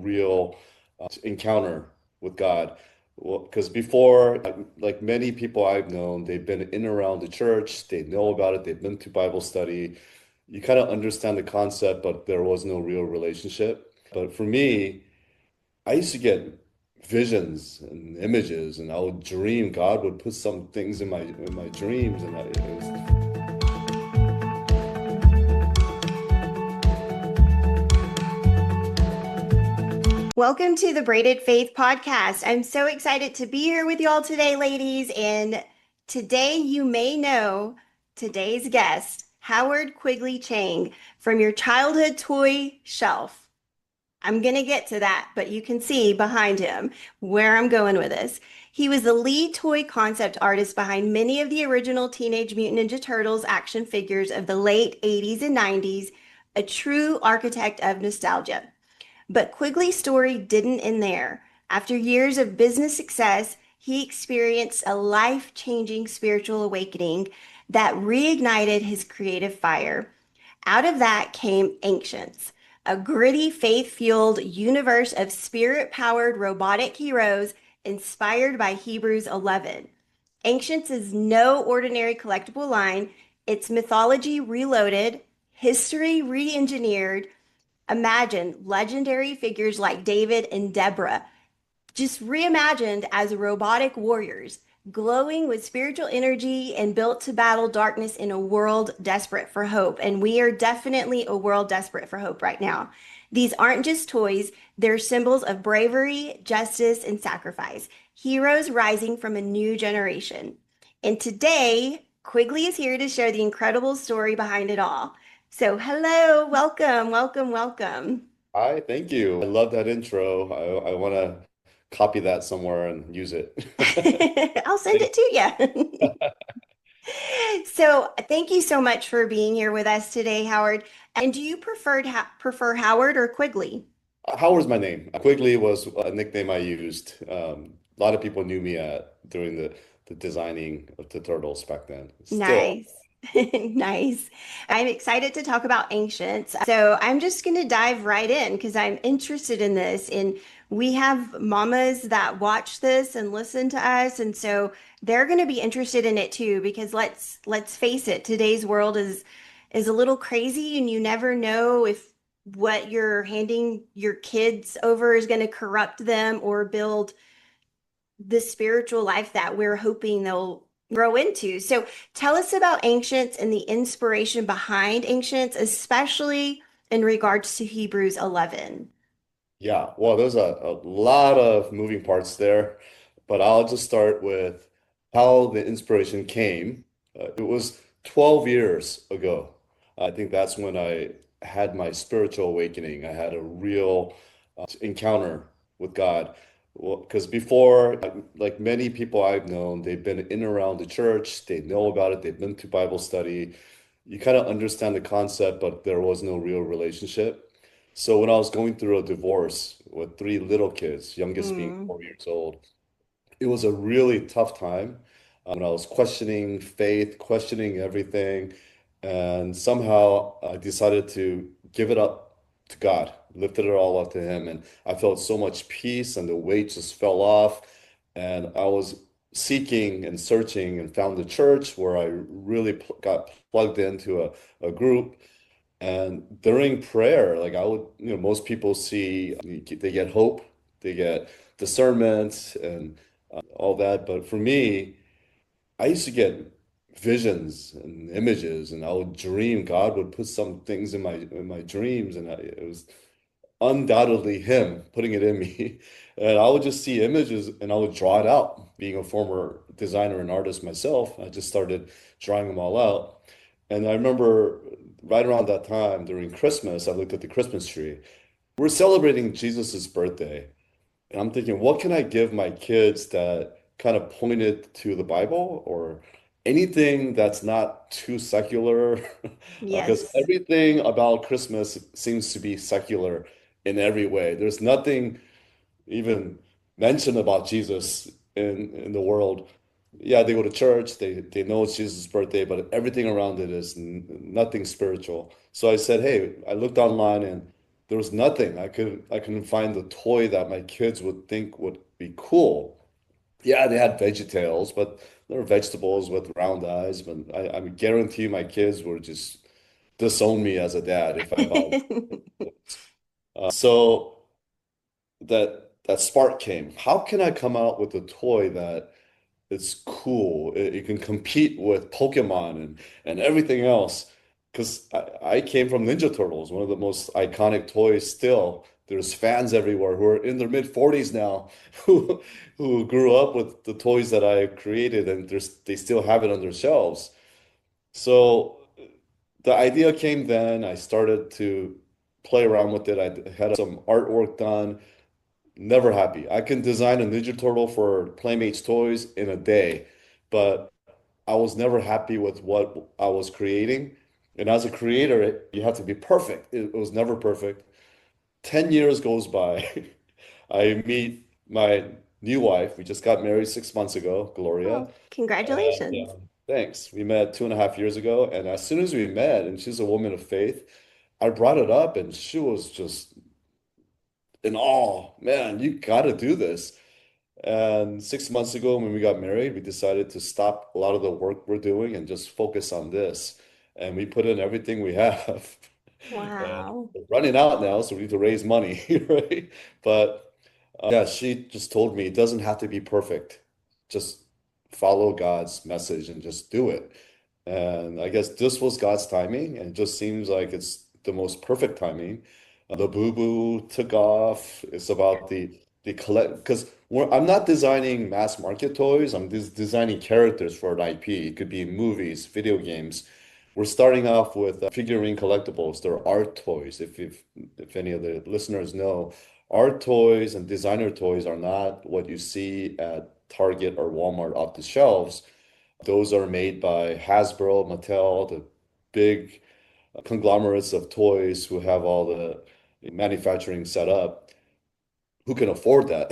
real encounter with God. Well, because before, like many people I've known, they've been in and around the church, they know about it, they've been to Bible study. You kind of understand the concept, but there was no real relationship. But for me, I used to get visions and images, and I would dream God would put some things in my dreams, and it was. Welcome to the Braided Faith Podcast. I'm so excited to be here with y'all today, ladies. And today you may know today's guest, Howard Quigley Chang, from your childhood toy shelf. I'm going to get to that, but you can see behind him where I'm going with this. He was the lead toy concept artist behind many of the original Teenage Mutant Ninja Turtles action figures of the late 80s and 90s, a true architect of nostalgia. But Quigley's story didn't end there. After years of business success, he experienced a life-changing spiritual awakening that reignited his creative fire. Out of that came Ancientz, a gritty, faith-fueled universe of spirit-powered robotic heroes inspired by Hebrews 11. Ancientz is no ordinary collectible line. It's mythology reloaded, history re-engineered. Imagine legendary figures like David and Deborah, just reimagined as robotic warriors, glowing with spiritual energy and built to battle darkness in a world desperate for hope. And we are definitely a world desperate for hope right now. These aren't just toys, they're symbols of bravery, justice, and sacrifice, heroes rising from a new generation. And today, Quigley is here to share the incredible story behind it all. So, hello, welcome, welcome, welcome. Hi, thank you. I love that intro. I want to copy that somewhere and use it. I'll send Thank- it to you. So, thank you so much for being here with us today, Howard. And do you prefer Howard or Quigley? Howard's my name. Quigley was a nickname I used. A lot of people knew me during the designing of the turtles back then. Still, Nice. Nice. I'm excited to talk about Ancients. So I'm just going to dive right in because I'm interested in this. And we have mamas that watch this and listen to us. And so they're going to be interested in it too, because let's face it, today's world is a little crazy and you never know if what you're handing your kids over is going to corrupt them or build the spiritual life that we're hoping they'll grow into. So tell us about Ancients and the inspiration behind Ancients, especially in regards to Hebrews 11. yeah. Well, there's a lot of moving parts there, but I'll just start with how the inspiration came. It was 12 years ago. I think that's when I had my spiritual awakening. I had a real encounter with God. Well, because before, like many people I've known, they've been in and around the church, they know about it, they've been to Bible study. You kind of understand the concept, but there was no real relationship. So when I was going through a divorce with three little kids, youngest being Mm. 4 years old, it was a really tough time when I was questioning faith, questioning everything. And somehow I decided to give it up to God, lifted it all up to Him. And I felt so much peace, and the weight just fell off. And I was seeking and searching and found a church where I really got plugged into a group. And during prayer, like I would, most people see, they get hope, they get discernment and all that. But for me, I used to get visions and images, and I would dream God would put some things in my dreams, and it was undoubtedly Him putting it in me. And I would just see images and I would draw it out. Being a former designer and artist myself, I just started drawing them all out. And I remember right around that time during Christmas, I looked at the Christmas tree. We're celebrating Jesus's birthday. And I'm thinking, what can I give my kids that kind of pointed to the Bible or anything that's not too secular? Because Yes. everything about Christmas seems to be secular in every way. There's nothing even mentioned about Jesus in the world. Yeah, they go to church, they know it's Jesus' birthday, but everything around it is nothing spiritual. So I said, hey, I looked online and there was nothing. I couldn't find the toy that my kids would think would be cool. Yeah, they had VeggieTales, but they were vegetables with round eyes. But I guarantee my kids would just disown me as a dad if I bought. So that spark came. How can I come out with a toy that it's cool? It can compete with Pokemon and everything else. Because I came from Ninja Turtles, one of the most iconic toys still. There's fans everywhere who are in their mid 40s now who grew up with the toys that I created and they still have it on their shelves. So the idea came then. I started to play around with it. I had some artwork done. Never happy. I can design a Ninja Turtle for Playmates toys in a day, but I was never happy with what I was creating. And as a creator, you have to be perfect. It was never perfect. 10 years goes by. I meet my new wife. We just got married 6 months ago, Gloria. Oh, And congratulations. thanks. We met 2.5 years ago. And as soon as we met, and she's a woman of faith, I brought it up and she was just in awe. Man, you got to do this. And 6 months ago, when we got married, we decided to stop a lot of the work we're doing and just focus on this. And we put in everything we have. And Wow. we're running out now, so we need to raise money, right? But yeah, she just told me it doesn't have to be perfect. Just follow God's message and just do it. And I guess this was God's timing, and it just seems like it's the most perfect timing. The Boo Boo took off. It's about the collect because I'm not designing mass market toys. I'm designing characters for an IP. It could be movies, video games. We're starting off with figurine collectibles. They're art toys. If any of the listeners know, art toys and designer toys are not what you see at Target or Walmart off the shelves. Those are made by Hasbro, Mattel, the big conglomerates of toys who have all the manufacturing set up, who can afford that.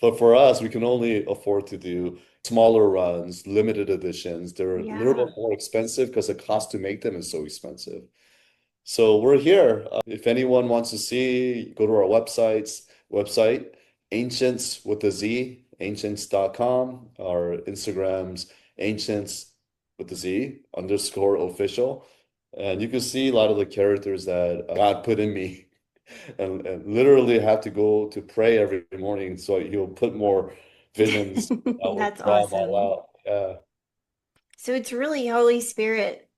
But for us, we can only afford to do smaller runs, limited editions. They're a little Yeah. bit more expensive because the cost to make them is so expensive. So we're here. If anyone wants to see, go to our website, Ancientz with a Z, ancientz.com. Our Instagrams, Ancientz with the Z underscore official. And you can see a lot of the characters that God put in me and literally have to go to pray every morning so he'll put more visions. I will That's draw them all awesome. out. Yeah. So it's really Holy Spirit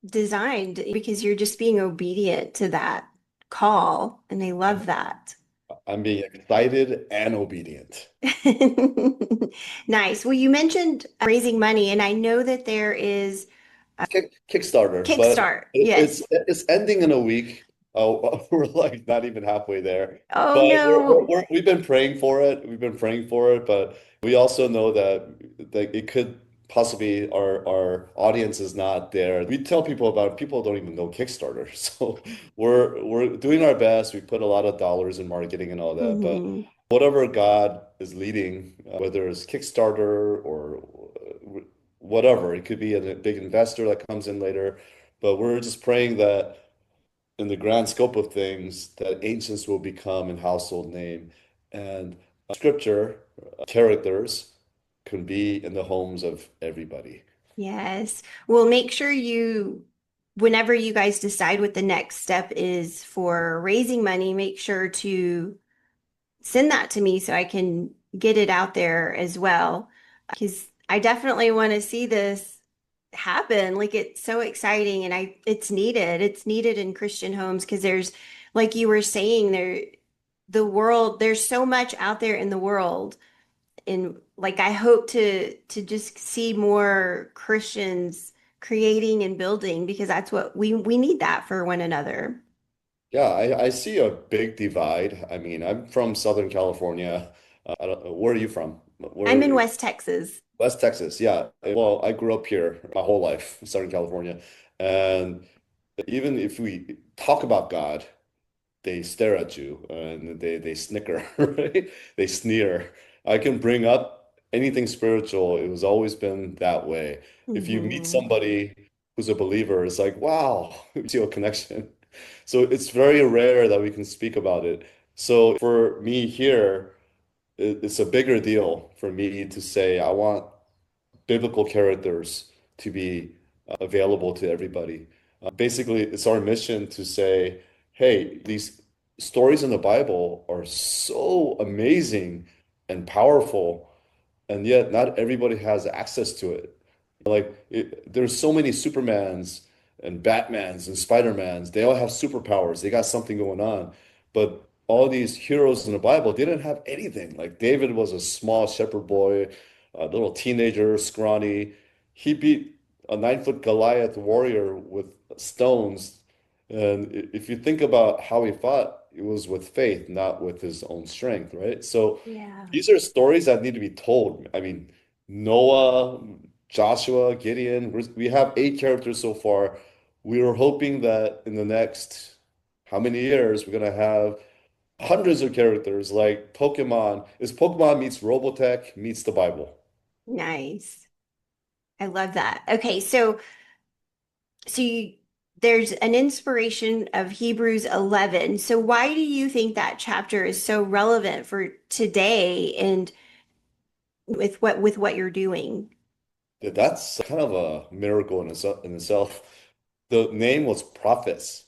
designed because you're just being obedient to that call, and I love that. I'm being excited and obedient. Nice. Well, you mentioned raising money, and I know that there is Kickstarter, but Kickstart. Yes. it's ending in a week. Oh, we're like not even halfway there. Oh But no. we've been praying for it. We've been praying for it, but we also know that it could possibly our audience is not there. We tell people about it. People don't even know Kickstarter. So we're doing our best. We put a lot of dollars in marketing and all that, but Hmm. whatever God is leading, whether it's Kickstarter or whatever, it could be a big investor that comes in later. But we're just praying that in the grand scope of things, that Ancients will become a household name and scripture characters can be in the homes of everybody. Yes. Well, make sure whenever you guys decide what the next step is for raising money, make sure to send that to me so I can get it out there as well. Because I definitely want to see this happen. Like it's so exciting and it's needed. It's needed in Christian homes because like you were saying, there's so much out there in the world. And like I hope to just see more Christians creating and building because that's what we need that for one another. Yeah, I see a big divide. I mean, I'm from Southern California. I don't know, where are you from? I'm in Where West Texas. West Texas, yeah. Well, I grew up here my whole life, Southern California. And even if we talk about God, they stare at you and they snicker, right? They sneer. I can bring up anything spiritual. It was always been that way. If you meet Hmm. somebody who's a believer, it's like, wow, you see a connection. So it's very rare that we can speak about it. So for me here, it's a bigger deal for me to say I want biblical characters to be available to everybody. Basically, it's our mission to say, hey, these stories in the Bible are so amazing and powerful, and yet not everybody has access to it. There's so many Supermans and Batmans and Spider-Mans. They all have superpowers. They got something going on. But all these heroes in the Bible didn't have anything. Like David was a small shepherd boy, a little teenager, scrawny. He beat a 9 foot Goliath warrior with stones. And if you think about how he fought, it was with faith, not with his own strength, right? So Yeah. these are stories that need to be told. I mean, Noah, Joshua, Gideon, we have 8 characters so far. We were hoping that in the next how many years we're gonna have hundreds of characters like Pokemon. Is Pokemon meets Robotech meets the Bible. Nice. I love that. Okay, so there's an inspiration of Hebrews 11. So why do you think that chapter is so relevant for today and with what you're doing? That's kind of a miracle in itself. The name was Prophets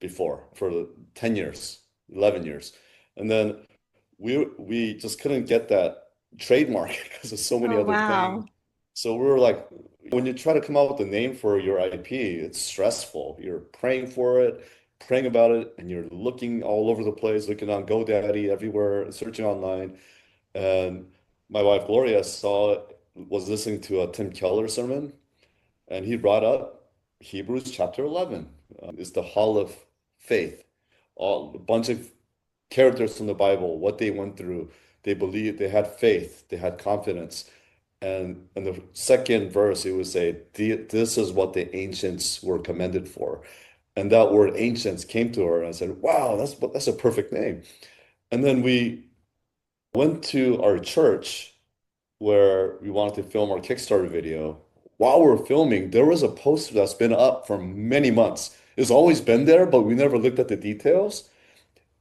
before for 10 years, 11 years. And then we just couldn't get that trademark because of so many Oh, other things. wow. So we were like, when you try to come up with a name for your IP, it's stressful. You're praying for it, praying about it, and you're looking all over the place, looking on GoDaddy everywhere, searching online. And my wife Gloria was listening to a Tim Keller sermon, and he brought up Hebrews chapter 11. It's the Hall of Faith. A bunch of characters from the Bible, what they went through. They believed, they had faith, they had confidence. And in the second verse, it would say, This is what the ancients were commended for. And that word ancients came to her, and I said, wow, that's a perfect name. And then we went to our church where we wanted to film our Kickstarter video. While we're filming, there was a poster that's been up for many months. It's always been there, but we never looked at the details.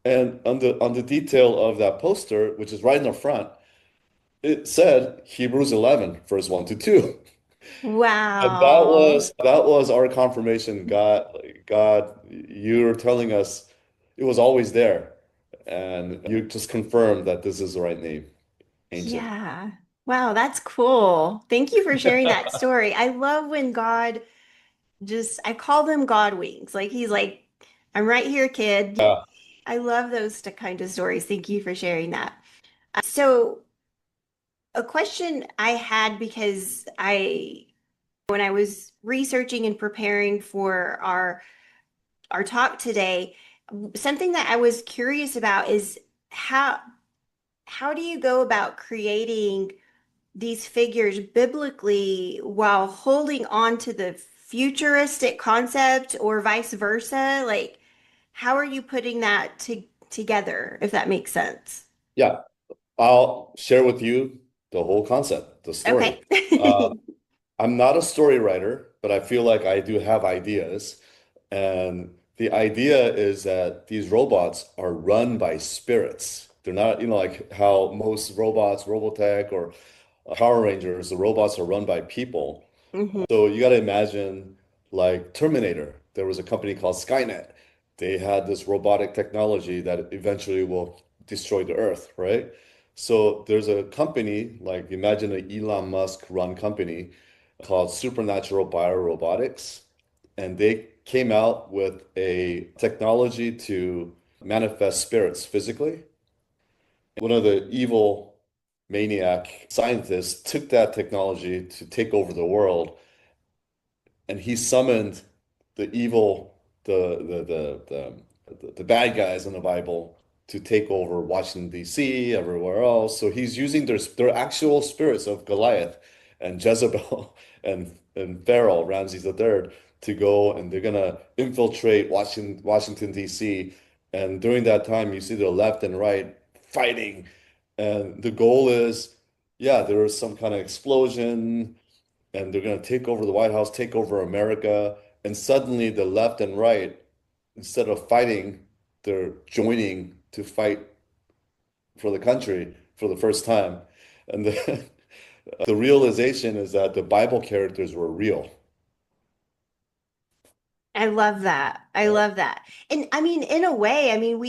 And on the detail of that poster, which is right in the front, it said Hebrews 11, verse 1 to 2. And Wow. that was our confirmation. God, you're telling us it was always there. And you just confirmed that this is the right name, ancient. Yeah. Wow, that's cool. Thank you for sharing that story. I love when God I call them God wings. Like he's like, I'm right here, kid. Yeah. I love those kind of stories. Thank you for sharing that. So, a question I had because when I was researching and preparing for our talk today, something that I was curious about is how how do you go about creating these figures biblically while holding on to the futuristic concept or vice versa? Like, how are you putting that together, if that makes sense? Yeah. I'll share with you the whole concept, the story. Okay. Uh, I'm not a story writer, but I feel like I do have ideas. And the idea is that these robots are run by spirits. They're not, like how most robots, Robotech or Power Rangers, the robots are run by people. Hmm. So you got to imagine like Terminator. There was a company called Skynet. They had this robotic technology that eventually will destroy the Earth, right? So there's a company, like imagine an Elon Musk run company called Supernatural Biorobotics, and they came out with a technology to manifest spirits physically. One of the evil maniac scientists took that technology to take over the world, and he summoned the evil, the bad guys in the Bible to take over Washington, D.C., everywhere else. So he's using their actual spirits of Goliath and Jezebel and Pharaoh, Ramses III, to go and they're gonna infiltrate Washington, D.C. And during that time, you see the left and right fighting. And the goal is, yeah, there is some kind of explosion and they're going to take over the White House, take over America. And suddenly the left and right instead of fighting, they're joining to fight for the country for the first time. And the realization is that the Bible characters were real. I love that. I Right. love that. And I mean, in a way, I mean,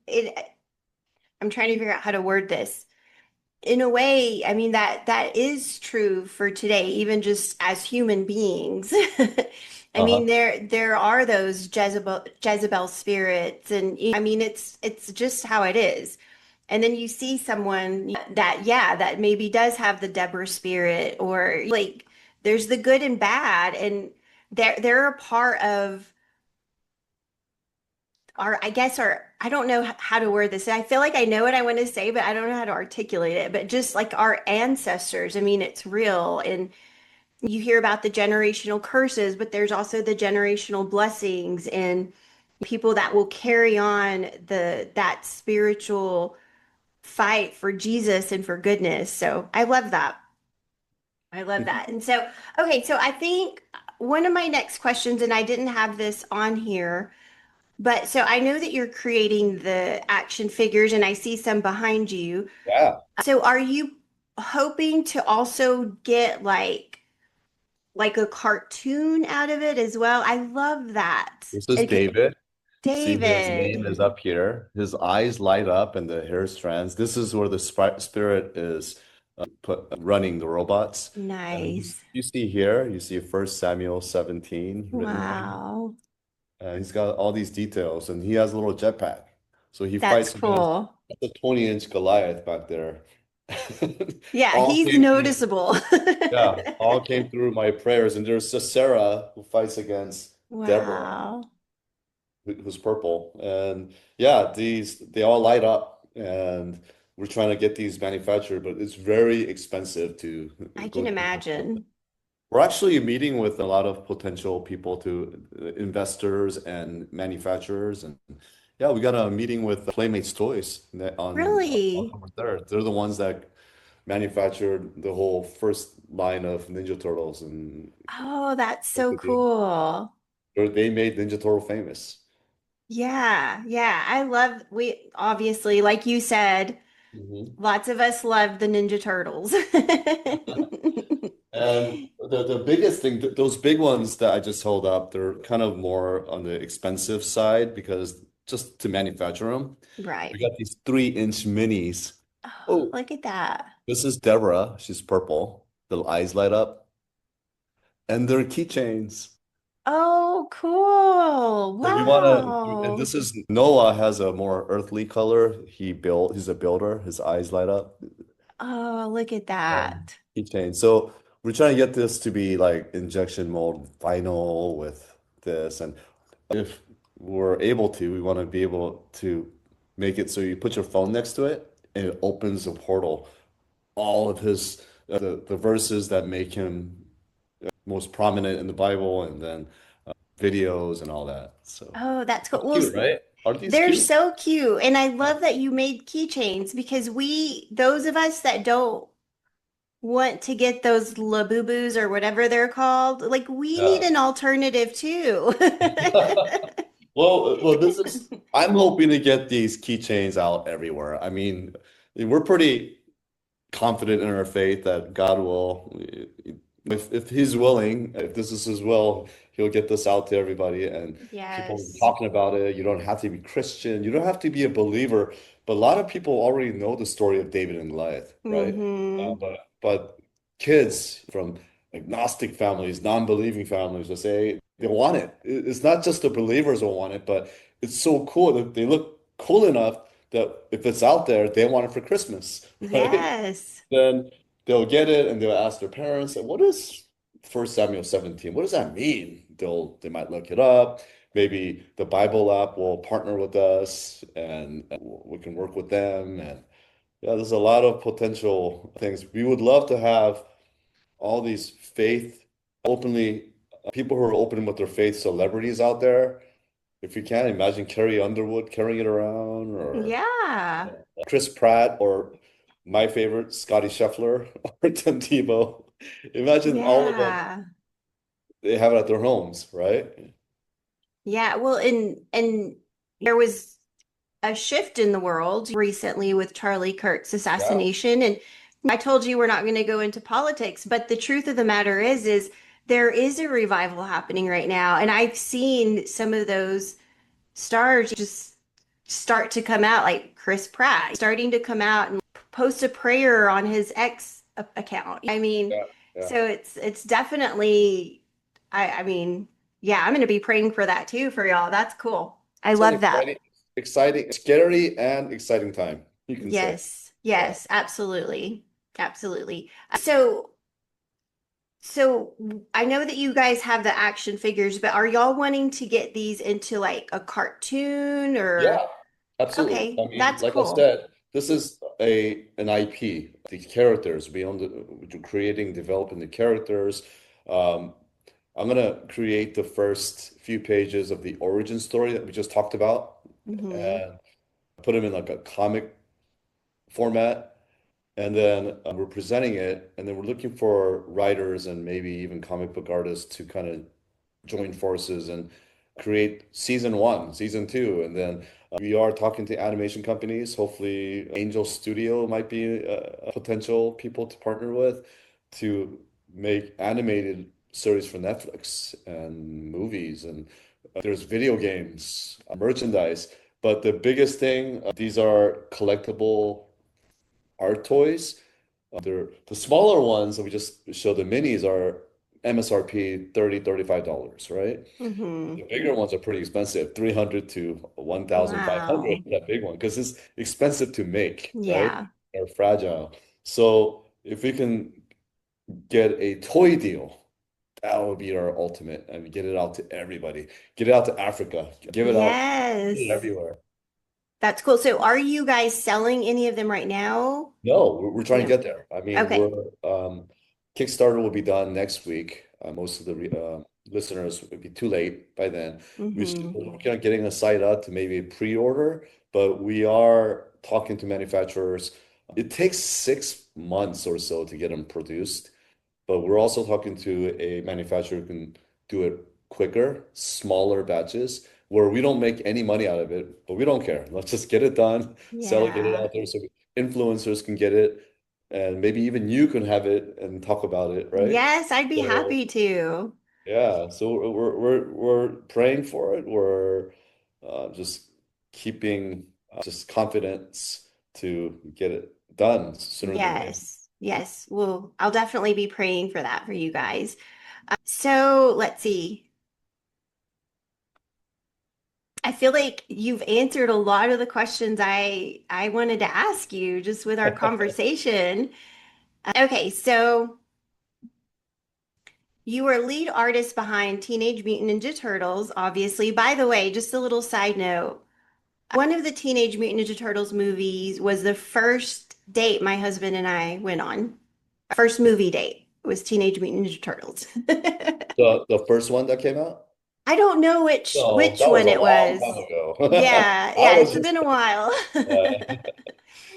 it, I'm trying to figure out how to word this. In a way, I mean that is true for today, even just as human beings. I mean, Uh-huh. there are those Jezebel spirits, and I mean, it's just how it is. And then you see someone that, yeah, that maybe does have the Deborah spirit, or like there's the good and bad, and they're a part of our, I guess, our, I don't know how to word this. I feel like I know what I want to say, but I don't know how to articulate it. But just like our ancestors, I mean, it's real. And you hear about the generational curses, but there's also the generational blessings and people that will carry on that spiritual fight for Jesus and for goodness. So I love that. I love that. And so, okay, so I think one of my next questions, and I didn't have this on here, but so I know that you're creating the action figures and I see some behind you. Yeah. So are you hoping to also get like a cartoon out of it as well? I love that. This is Okay, David. See, his name David. is up here. His eyes light up and the hair strands. This is where the spirit is put running the robots. And Nice. you see here, you see First Samuel 17 written there. Wow. He's got all these details, and he has a little jetpack. So he That's fights against cool. the 20-inch Goliath back there. Yeah, All he's came through, noticeable. yeah, all came through my prayers. And there's Sarah who fights against Deborah, Wow. who's purple. And yeah, they all light up, and we're trying to get these manufactured, but it's very expensive to I go can through. imagine. We're actually meeting with a lot of potential people to investors and manufacturers. And yeah, we got a meeting with Playmates Toys on Really? October 3rd. They're the ones that manufactured the whole first line of Ninja Turtles. And Oh, that's so cool. they made Ninja Turtle famous. Yeah, yeah. I love, we obviously, like you said, Mhm. lots of us love the Ninja Turtles. And the biggest thing, those big ones that I just held up, they're kind of more on the expensive side because just to manufacture them. We Right. got these 3-inch minis. Oh, Oh, look at that. this is Deborah. She's purple. Little eyes light up. And they're keychains. Oh, cool. So we want to, and Wow. this is Noah has a more earthly color. He's a builder. His eyes light up. Oh, look at that. Keychain. So we're trying to get this to be like injection mold vinyl with this. And if we're able to, we want to be able to make it so you put your phone next to it and it opens a portal. All of his the verses that make him most prominent in the Bible, and then videos and all that. So Oh, that's cool. it's Well, cute, right? Aren't these they're cute? so cute. And I Yeah. love that you made keychains because those of us that don't want to get those Labubus or whatever they're called, like we need Yeah. an alternative too. Well, this is, I'm hoping to get these keychains out everywhere. I mean, we're pretty confident in our faith that God will, if He's willing, if this is His will, He'll get this out to everybody and people will be Yes. talking about it. You don't have to be Christian, you don't have to be a believer, but a lot of people already know the story of David and Goliath, right? Hmm. But kids from agnostic families, non-believing families will say they want it. It's not just the believers will want it, but it's so cool that they look cool enough that if it's out there, they want it for Christmas, right? Yes. Then they'll get it and they'll ask their parents, what is First Samuel 17? What does that mean? They might look it up. Maybe the Bible app will partner with us and we can work with them. And yeah, there's a lot of potential things. We would love to have all these faith openly people who are open with their faith celebrities out there. If you can imagine Carrie Underwood carrying it around, or Yeah. Chris Pratt, or my favorite, Scotty Scheffler or Tim Tebow. Imagine all of them, Yeah. they have it at their homes, right? Yeah, well, and there was a shift in the world recently with Charlie Kirk's Yeah, assassination. And I told you we're not going to go into politics, but the truth of the matter is there is a revival happening right now. And I've seen some of those stars just start to come out, like Chris Pratt starting to come out and post a prayer on his X account. I mean, yeah, yeah. so it's definitely, I mean, yeah, I'm going to be praying for that too for y'all. That's cool. I It's an love that. exciting, scary and exciting time, you can say. Yes, Yeah. yes, absolutely. Absolutely. So I know that you guys have the action figures, but are y'all wanting to get these into like a cartoon Yeah, or absolutely. okay, I mean, that's like I cool. said, this is a an IP. The characters beyond creating, developing the characters. Um, I'm gonna create the first few pages of the origin story that we just talked about Hmm. and put them in like a comic format. And then we're presenting it, and then we're looking for writers and maybe even comic book artists to kind of join forces and create season one, season two, and then we are talking to animation companies. Hopefully, Angel Studio might be a potential people to partner with to make animated series for Netflix and movies, and there's video games, merchandise. But the biggest thing, these are collectible art toys. They're the smaller ones that we just show the minis are MSRP $30, $35, right? Hmm. The bigger ones are pretty expensive, 300 to 1,500, Wow. that big one, because it's expensive to make, right? Yeah. They're fragile. So if we can get a toy deal, that would be our ultimate. I mean, get it out to everybody. Get it out to Africa. Give it out Yes. everywhere. That's cool. So are you guys selling any of them right now? No, we're trying to No. get there. I mean, Okay. we're Kickstarter will be done next week. Most of the listeners would be too late by then. Hmm. We're working on getting a site up to maybe pre-order, but we are talking to manufacturers. It takes 6 months or so to get them produced. But we're also talking to a manufacturer who can do it quicker, smaller batches, where we don't make any money out of it, but we don't care. Let's just get it done, sell it, get it Yeah. out there so influencers can get it, and maybe even you can have it and talk about it, right? Yes, I'd be So happy to. yeah, so we're praying for it. We're just keeping just confidence to get it done sooner than later. Yes. Yes. Well, I'll definitely be praying for that for you guys. So let's see. I feel like you've answered a lot of the questions I wanted to ask you just with our conversation. Okay, so you were lead artist behind Teenage Mutant Ninja Turtles, obviously. By the way, just a little side note. One of the Teenage Mutant Ninja Turtles movies was the first date my husband and I went on. First movie date was Teenage Mutant Ninja Turtles. The first one that came out? I don't know which No, which that was one a it long was. time ago. Yeah, I yeah, was it's just been a while.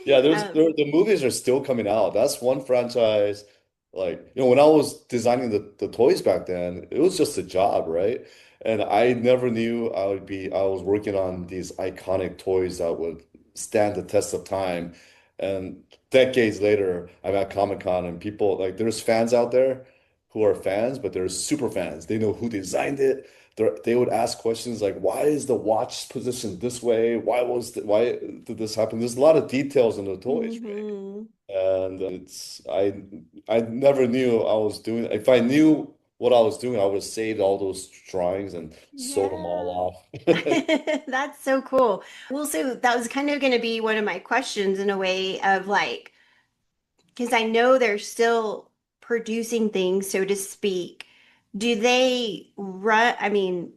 yeah, Um, the movies are still coming out. That's one franchise. Like, when I was designing the toys back then, it was just a job, right? And I never knew I was working on these iconic toys that would stand the test of time. And decades later, I'm at Comic-Con and people like there's fans out there who are fans, but they're super fans. They know who designed it. They would ask questions like, why is the watch positioned this way? Why did this happen? There's a lot of details in the toys, right? mhm. And I never knew I was doing. If I knew what I was doing, I would have saved all those drawings and sold them all Yeah. off. That's so cool. Well, so that was kind of going to be one of my questions in a way of like, because I know they're still producing things, so to speak. Do they run? I mean,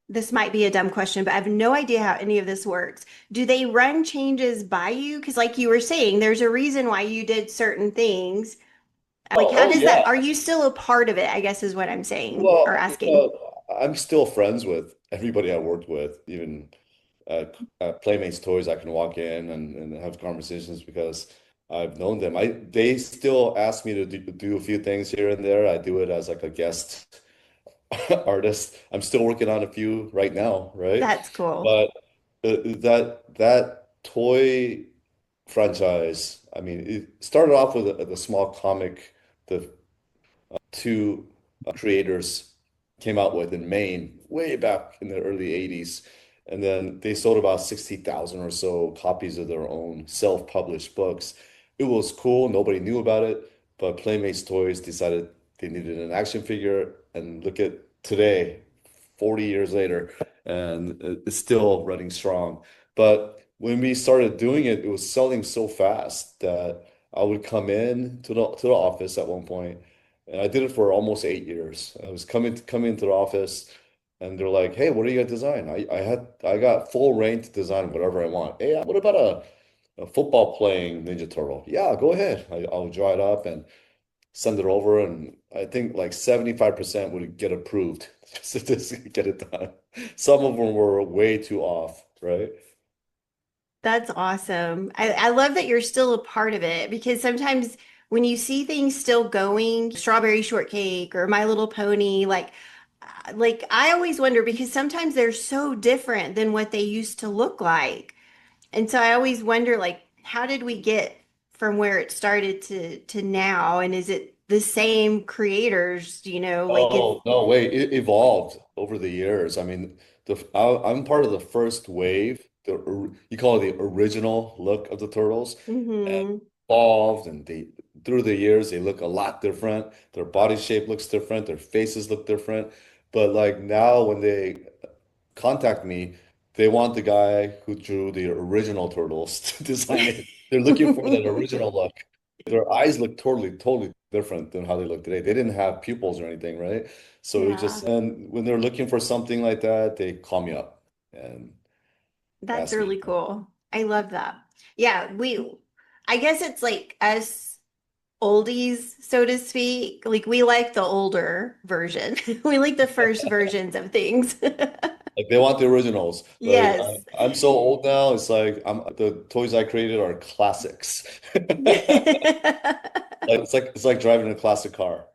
this might be a dumb question, but I have no idea how any of this works. Do they run changes by you? Because, like you were saying, there's a reason why you did certain things. Like, how Oh does that, yeah. are you still a part of it? I guess is what I'm saying or Well, asking. I'm still friends with everybody I worked with, even Playmates Toys. I can walk in and have conversations because I've known them. They still ask me to do a few things here and there. I do it as like a guest artist. I'm still working on a few right now, right? That's cool. But that toy franchise, I mean, it started off with the small comic the two creators came out with in Maine way back in the early 80s. And then they sold about 60,000 or so copies of their own self-published books. It was cool. Nobody knew about it, but Playmates Toys decided they needed an action figure. And look at today, 40 years later, and it's still running strong. But when we started doing it, it was selling so fast that I would come in to the office at one point, and I did it for almost 8 years. I was coming into the office, and they're like, "Hey, what are you gonna design?" I got full reign to design whatever I want. Hey, what about a football playing Ninja Turtle? Yeah, go ahead. I'll draw it up and send it over, and I think like 75% would get approved just to get it done. Some of them were way too off, right? That's awesome. I love that you're still a part of it because sometimes when you see things still going, strawberry shortcake or My Little Pony, like I always wonder because sometimes they're so different than what they used to look like. And so I always wonder like how did we get from where it started to now? And is it the same creators, like is Oh, no, wait, it evolved over the years. I mean, I'm part of the first wave. You call it the original look of the turtles, and hmm evolved, and they through the years they look a lot different. Their body shape looks different. Their faces look different. But like now, when they contact me, they want the guy who drew the original turtles to design it. They're looking for that original look. Their eyes look totally different than how they look today. They didn't have pupils or anything, right? So it Yeah, just, and when they're looking for something like that, they call me up and that's ask me. really cool. I love that. Yeah, I guess it's like us oldies, so to speak. Like we like the older version. We like the first versions of things. Like they want the originals. Like Yes. I'm so old now. It's like the toys I created are classics. Like it's like driving a classic car.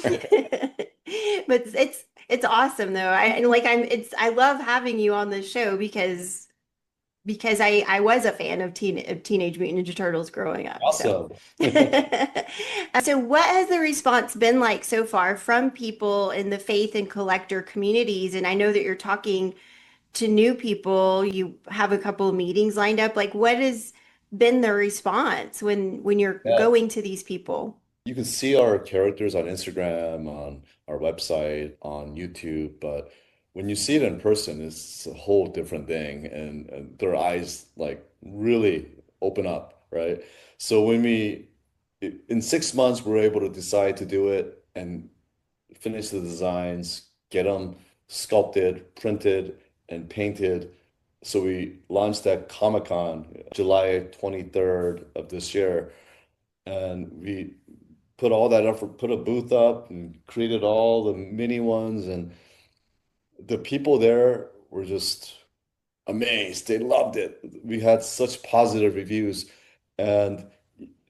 But it's awesome though. I love having you on this show because I was a fan of Teenage Mutant Ninja Turtles growing up. So Awesome. so what has the response been like so far from people in the faith and collector communities? And I know that you're talking to new people. You have a couple of meetings lined up. Like what has been the response when you're Yeah. going to these people? You can see our characters on Instagram, on our website, on YouTube, but when you see it in person, it's a whole different thing, and their eyes like really open up, right? So in 6 months, we were able to decide to do it and finish the designs, get them sculpted, printed, and painted. So we launched at Comic-Con July 23rd of this year, and we put all that effort, put a booth up and created all the mini ones. And the people there were just amazed. They loved it. We had such positive reviews. And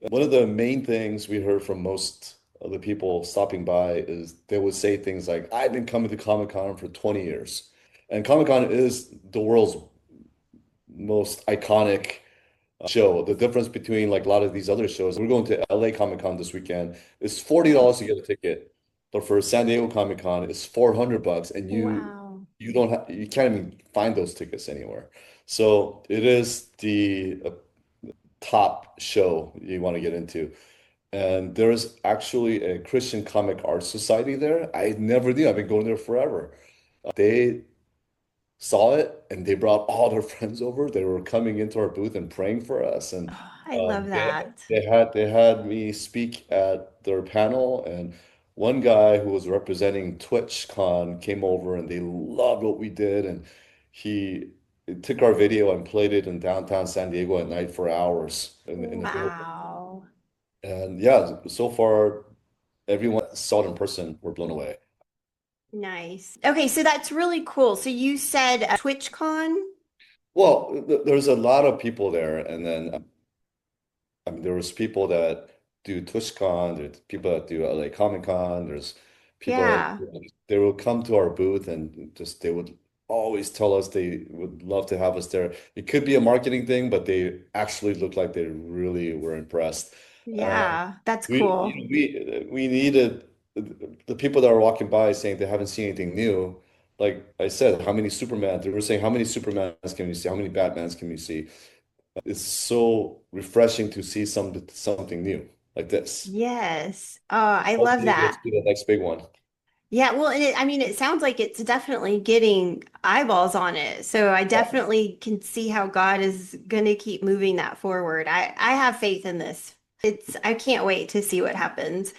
one of the main things we heard from most of the people stopping by is they would say things like, I've been coming to Comic-Con for 20 years. And Comic-Con is the world's most iconic show. The difference between like a lot of these other shows, we're going to LA Comic Con this weekend. It's $40 to get a ticket, but for San Diego Comic Con, it's $400, and Wow. you can't even find those tickets anywhere. So it is the top show you want to get into. And there is actually a Christian Comic Arts Society there. I never knew. I've been going there forever. They saw it and they brought all their friends over. They were coming into our booth and praying for us. And Oh, I love that. they had me speak at their panel. And one guy who was representing TwitchCon came over and they loved what we did. And he took our video and played it in downtown San Diego at night for hours in the billboard. Wow. And yeah, so far everyone that saw it in person were blown away. Nice. Okay, so that's really cool. So you said TwitchCon? Well, there's a lot of people there, and then I mean, there was people that do TwitchCon, there's people that do LA Comic Con, there's People, Yeah. they will come to our booth and just they would always tell us they would love to have us there. It could be a marketing thing, but they actually look like they really were impressed. And Yeah. That's we, cool. we needed the people that are walking by saying they haven't seen anything new. Like I said, how many Superman? They were saying, how many Supermans can we see? How many Batmans can we see? It's so refreshing to see something new like this. Yes. Oh, I love Hopefully, this that. will be the next big one. Yeah, well, and I mean, it sounds like it's definitely getting eyeballs on it. So I definitely can see how God is going to keep moving that forward. I have faith in this. I can't wait to see what happens.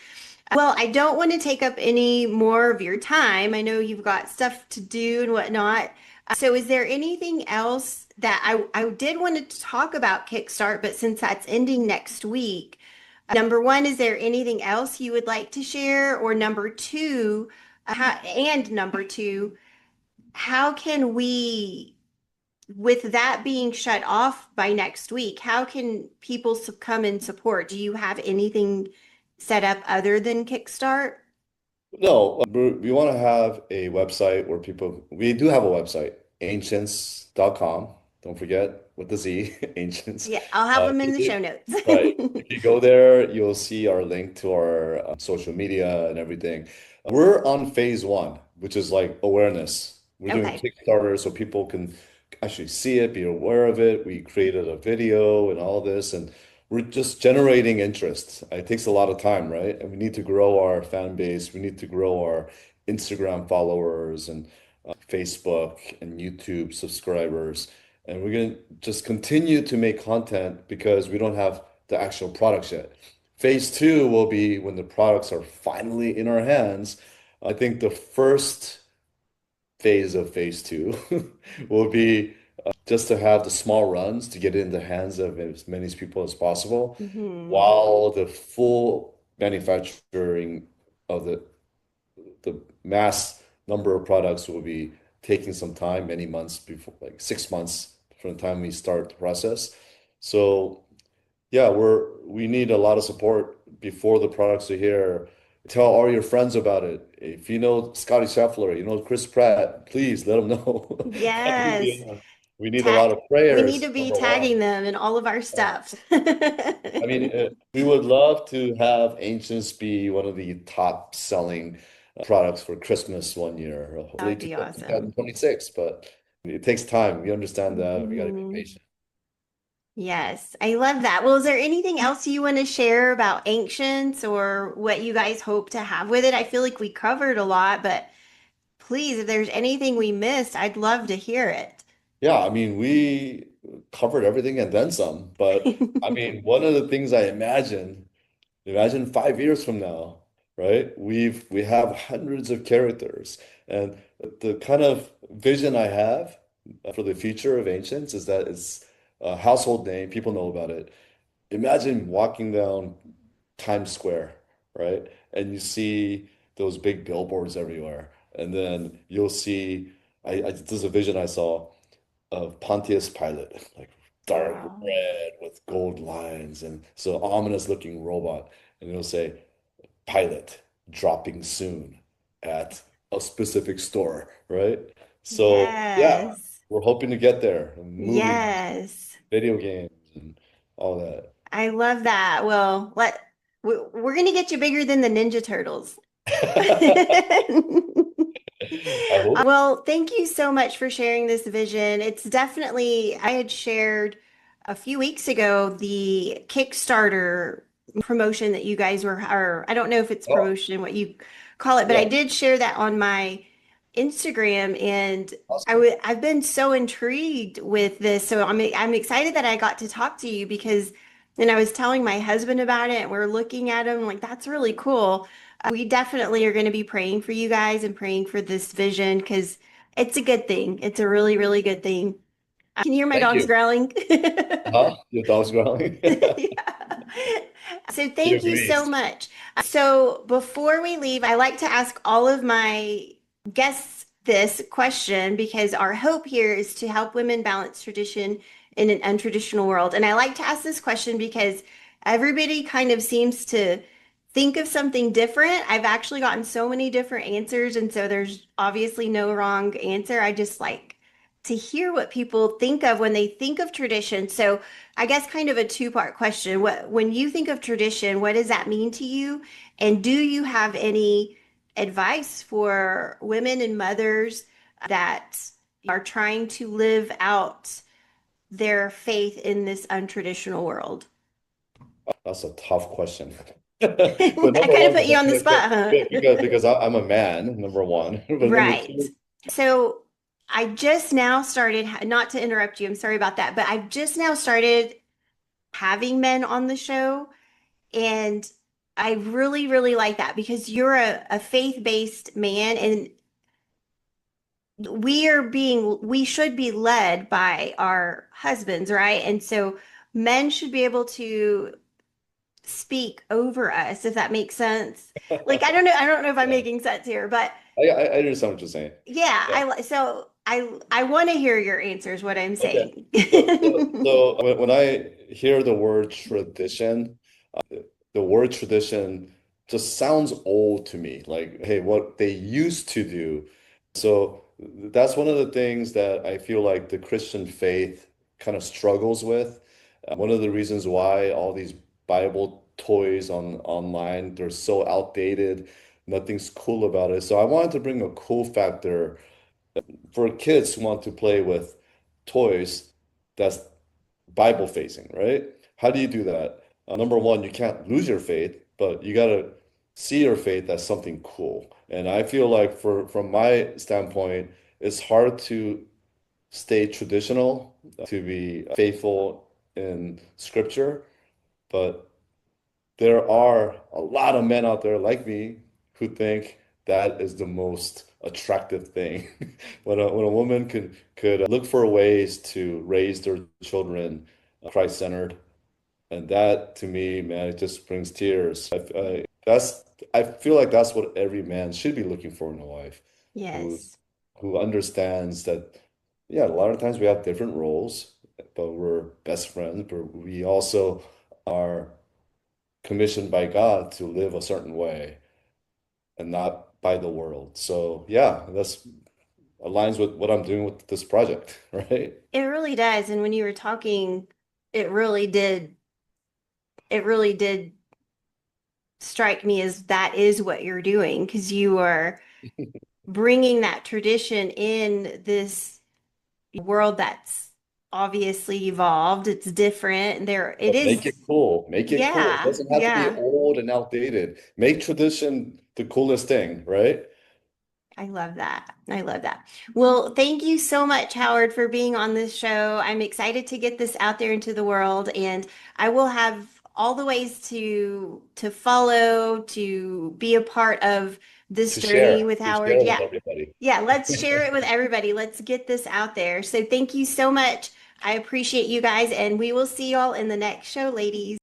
Well, I don't want to take up any more of your time. I know you've got stuff to do and whatnot. So is there anything else that I did want to talk about Kickstart, but since that's ending next week, number one, is there anything else you would like to share? Or number two, and number two, how can we, with that being shut off by next week, how can people come and support? Do you have anything set up other than Kickstart? No, we want to have a website where we do have a website, ancients.com. Don't forget with the Z, ancients. Yeah, I'll have them in the If show notes. right. If you go there, you'll see our link to our social media and everything. We're on phase one, which is like awareness. We're doing Okay. Kickstarter so people can actually see it, be aware of it. We created a video and all this, and we're just generating interest. It takes a lot of time, right? And we need to grow our fan base. We need to grow our Instagram followers and Facebook and YouTube subscribers. And we're going to just continue to make content because we don't have the actual products yet. Phase two will be when the products are finally in our hands. I think the first phase of phase two will be just to have the small runs to get it in the hands of as many people as possible, Hmm. while the full manufacturing of the mass number of products will be taking some time, many months before, like 6 months from the time we start the process. So yeah, we need a lot of support before the products are here. Tell all your friends about it. If you know Scotty Scheffler, you know Chris Pratt, please let them know. Yes. We need a lot Tag. of We need to prayers, be number one. tagging them in all of our stuff. I mean, we would love to have Ancients be one of the top selling products for Christmas one year, That hopefully would to be awesome. 2026, but it takes time. We understand that. We got to be Hmm. patient. Yes, I love that. Well, is there anything else you want to share about Ancients or what you guys hope to have with it? I feel like we covered a lot, but please, if there's anything we missed, I'd love to hear it. Yeah, I mean, we covered everything and then some, but I mean, one of the things imagine 5 years from now, right? We have hundreds of characters, and the kind of vision I have for the future of Ancients is that it's a household name. People know about it. Imagine walking down Times Square, right? And you see those big billboards everywhere, and then you'll see. There's a vision I saw of Pontius Pilate, like dark Wow. red with gold lines, and so ominous looking robot, and it'll say Pilate dropping soon at a specific store, right? So yeah, Yes. we're hoping to get there. Movies, Yes. video games, and all that. I love that. Well, we're gonna get you bigger than the Ninja Turtles. I hope. Well, thank you so much for sharing this vision. It's definitely, I had shared a few weeks ago the Kickstarter promotion that you guys were, or I don't know if it's Oh, promotion, what you call it, but I yeah, did share that on my Instagram and awesome. I've been so intrigued with this. So I'm excited that I got to talk to you because, and I was telling my husband about it and we're looking at him like, that's really cool. We definitely are going to be praying for you guys and praying for this vision because it's a good thing. It's a really, really good thing. Can you hear my Thank dogs you. growling? Huh? Your dog's growling? Yeah. So He thank you so agrees. much. So before we leave, I like to ask all of my guests this question because our hope here is to help women balance tradition in an untraditional world. And I like to ask this question because everybody kind of seems to think of something different. I've actually gotten so many different answers, and so there's obviously no wrong answer. I just like to hear what people think of when they think of tradition. So I guess kind of a two-part question. When you think of tradition, what does that mean to you? And do you have any advice for women and mothers that are trying to live out their faith in this untraditional world? That's a tough question. But I number kind of one, put you on the spot, huh? because I'm a man, number one. But number Right. two, So I just now started, not to interrupt you, I'm sorry about that, but I've just now started having men on the show. And I really, really like that because you're a faith-based man, and we should be led by our husbands, right? And so men should be able to speak over us, if that makes sense. Like, I don't know if I'm yeah, making sense here, but I understand what you're saying. yeah, Yeah. I want to hear your answers, what I'm Okay. saying. So when I hear the word tradition, the word tradition just sounds old to me. Like, hey, what they used to do. So that's one of the things that I feel like the Christian faith kind of struggles with. One of the reasons why all these Bible toys on online, they're so outdated, nothing's cool about it. So I wanted to bring a cool factor for kids who want to play with toys that's Bible facing, right? How do you do that? Number one, you can't lose your faith, but you got to see your faith as something cool. And I feel like from my standpoint, it's hard to stay traditional, to be faithful in scripture, but there are a lot of men out there like me who think that is the most attractive thing. When a woman could look for ways to raise their children Christ-centered, and that to me, man, it just brings tears. I feel like that's what every man should be looking for in a wife, who Yes. who understands that, yeah, a lot of times we have different roles, but we're best friends, but we also are commissioned by God to live a certain way and not by the world. So yeah, that's aligns with what I'm doing with this project, right? It really does. And when you were talking, it really did, it really did strike me as that is what you're doing because you are bringing that tradition in this world that's obviously evolved. It's different. There, it But make is. it cool. Make it cool. It Yeah, doesn't have to be yeah. old and outdated. Make tradition the coolest thing, right? I love that. I love that. Well, thank you so much, Howard, for being on this show. I'm excited to get this out there into the world, and I will have all the ways to follow, to be a part of this journey with To Howard. share with Yeah. everybody. Yeah, let's share it with everybody. Let's get this out there. So thank you so much. I appreciate you guys, and we will see y'all in the next show, ladies.